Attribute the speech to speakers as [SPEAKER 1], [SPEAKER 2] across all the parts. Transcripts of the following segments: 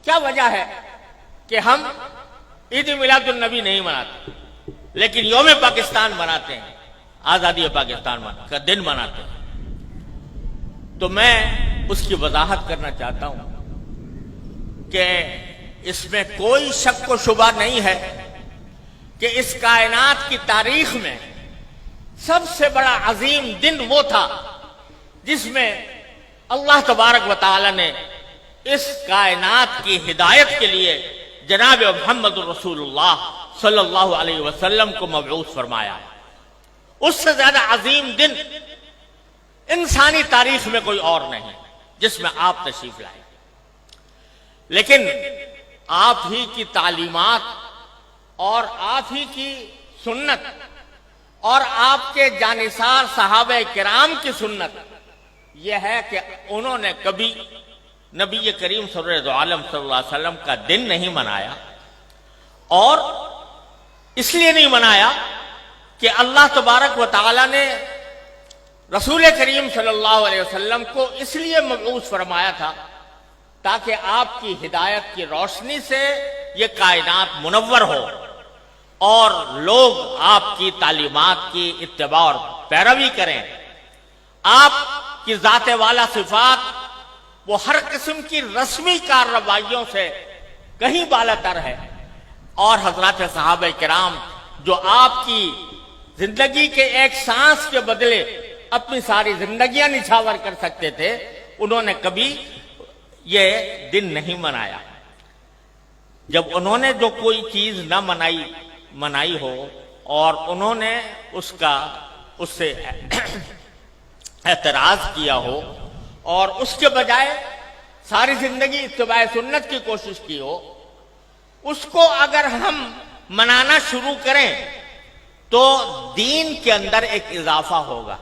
[SPEAKER 1] کیا وجہ ہے کہ ہم عید میلاد النبی نہیں مناتے لیکن یوم پاکستان مناتے ہیں، آزادی پاکستان کا دن مناتے ہیں؟ تو میں اس کی وضاحت کرنا چاہتا ہوں کہ اس میں کوئی شک و شبہ نہیں ہے کہ اس کائنات کی تاریخ میں سب سے بڑا عظیم دن وہ تھا جس میں اللہ تبارک و تعالی نے اس کائنات کی ہدایت کے لیے جناب محمد رسول اللہ صلی اللہ علیہ وسلم کو مبعوث فرمایا۔ اس سے زیادہ عظیم دن انسانی تاریخ میں کوئی اور نہیں جس میں آپ تشریف لائے، لیکن آپ ہی کی تعلیمات اور آپ ہی کی سنت اور آپ کے جانثار صحابہ کرام کی سنت یہ ہے کہ انہوں نے کبھی نبی کریم سرور عالم صلی اللہ علیہ وسلم کا دن نہیں منایا، اور اس لیے نہیں منایا کہ اللہ تبارک و تعالی نے رسول کریم صلی اللہ علیہ وسلم کو اس لیے مبعوث فرمایا تھا تاکہ آپ کی ہدایت کی روشنی سے یہ کائنات منور ہو اور لوگ آپ کی تعلیمات کی اتباع اور پیروی کریں۔ آپ کی ذات والا صفات وہ ہر قسم کی رسمی کارروائیوں سے کہیں بالا تر ہے، اور حضرات صحابہ کرام جو آپ کی زندگی کے ایک سانس کے بدلے اپنی ساری زندگیاں نچھاور کر سکتے تھے، انہوں نے کبھی یہ دن نہیں منایا۔ جب انہوں نے جو کوئی چیز نہ منائی ہو اور انہوں نے اس سے اعتراض کیا ہو اور اس کے بجائے ساری زندگی اتباع سنت کی کوشش کی ہو، اس کو اگر ہم منانا شروع کریں تو دین کے اندر ایک اضافہ ہوگا،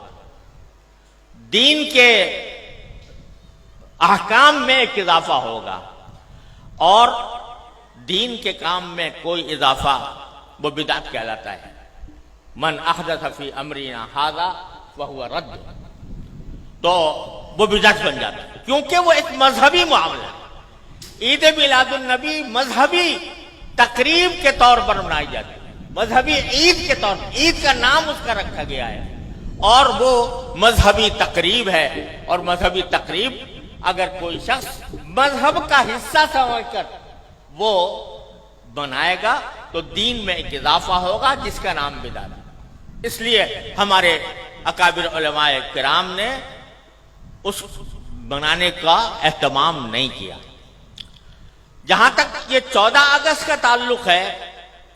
[SPEAKER 1] دین کے احکام میں ایک اضافہ ہوگا، اور دین کے کام میں کوئی اضافہ وہ بدعت کہلاتا ہے۔ من احدث فی امرنا ھذا فہو رد، تو وہ بدعت بن جاتا ہے کیونکہ وہ ایک مذہبی معاملہ ہے۔ عید میلاد النبی مذہبی تقریب کے طور پر منائی جاتی ہے، مذہبی عید کے طور پر، عید کا نام اس کا رکھا گیا ہے، اور وہ مذہبی تقریب ہے، اور مذہبی تقریب اگر کوئی شخص مذہب کا حصہ سمجھ کر وہ بنائے گا تو دین میں ایک اضافہ ہوگا جس کا نام بدعت ہے۔ اس لیے ہمارے اکابر علماء کرام نے اس بنانے کا اہتمام نہیں کیا۔ جہاں تک یہ 14 اگست کا تعلق ہے،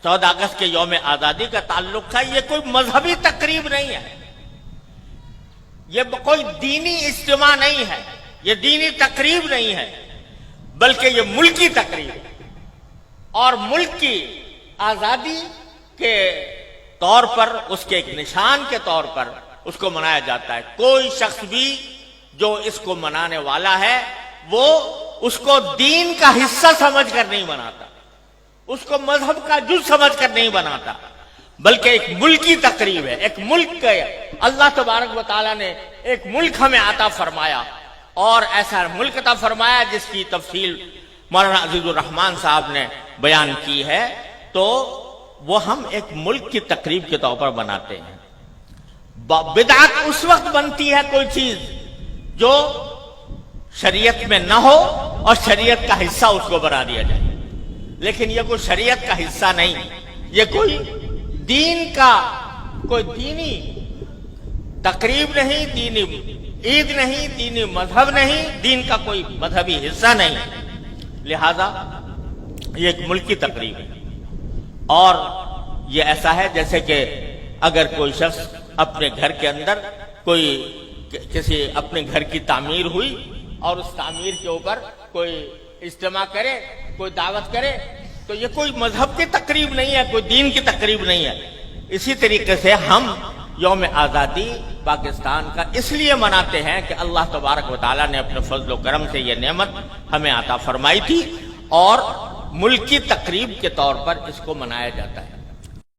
[SPEAKER 1] 14 اگست کے یوم آزادی کا تعلق ہے، یہ کوئی مذہبی تقریب نہیں ہے، یہ کوئی دینی اجتماع نہیں ہے، یہ دینی تقریب نہیں ہے، بلکہ یہ ملکی تقریب ہے، اور ملک کی آزادی کے طور پر، اس کے ایک نشان کے طور پر اس کو منایا جاتا ہے۔ کوئی شخص بھی جو اس کو منانے والا ہے وہ اس کو دین کا حصہ سمجھ کر نہیں مناتا، اس کو مذہب کا جز سمجھ کر نہیں بناتا، بلکہ ایک ملکی تقریب ہے، ایک ملک کا اللہ تبارک و تعالیٰ نے ایک ملک ہمیں عطا فرمایا، اور ایسا ملک عطا فرمایا جس کی تفصیل مولانا عزیز الرحمان صاحب نے بیان کی ہے، تو وہ ہم ایک ملک کی تقریب کے طور پر بناتے ہیں۔ بدعت اس وقت بنتی ہے کوئی چیز جو شریعت میں نہ ہو اور شریعت کا حصہ اس کو بنا دیا جائے، لیکن یہ کوئی شریعت کا حصہ نہیں، یہ کوئی دین کا کوئی دینی تقریب نہیں، دینی عید نہیں، دینی مذہب نہیں، دین کا کوئی مذہبی حصہ نہیں، لہذا یہ ایک ملکی تقریب ہے۔ اور یہ ایسا ہے جیسے کہ اگر کوئی شخص اپنے گھر کے اندر کسی اپنے گھر کی تعمیر ہوئی اور اس تعمیر کے اوپر کوئی اجتماع کرے، کوئی دعوت کرے، تو یہ کوئی مذہب کی تقریب نہیں ہے، کوئی دین کی تقریب نہیں ہے۔ اسی طریقے سے ہم یوم آزادی پاکستان کا اس لیے مناتے ہیں کہ اللہ تبارک و تعالیٰ نے اپنے فضل و کرم سے یہ نعمت ہمیں عطا فرمائی تھی، اور ملکی تقریب کے طور پر اس کو منایا جاتا ہے۔